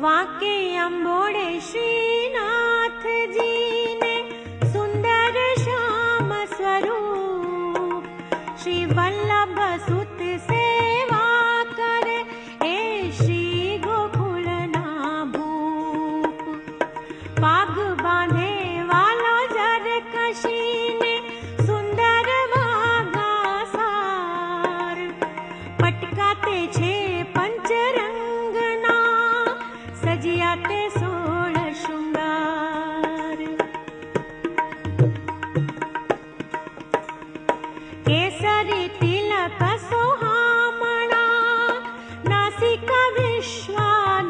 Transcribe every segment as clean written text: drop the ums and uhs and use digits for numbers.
वाके अंबोड़े श्रीनाथ जी ने सुंदर श्याम स्वरूप, श्री वल्लभ सुत सेवा करे ए श्री गोकुल ना भूप। पाग बांधे वालो जर कशी ने सुंदर वागा सार, पटकाते छे पंचरंगना सजियाते 16 श्रृंगार। केसरी तिलक सोहामणा नासिका विश्वाधार,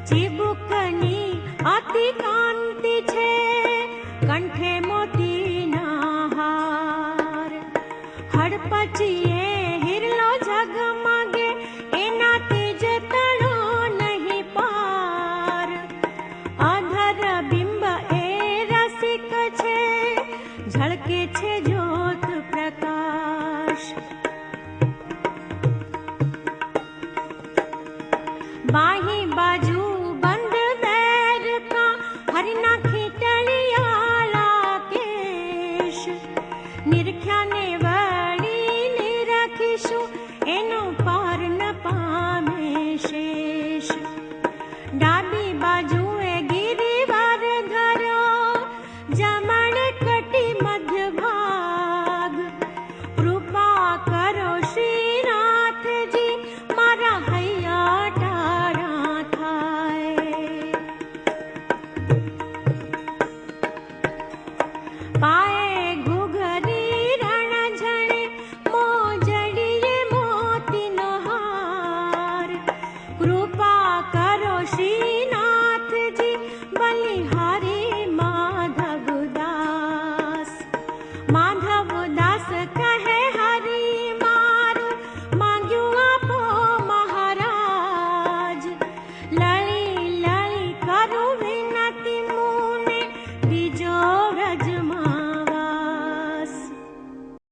चिबुकनी अति कांति छे कंठे मोतीना हार। हड़पचिए हिरलो जगमग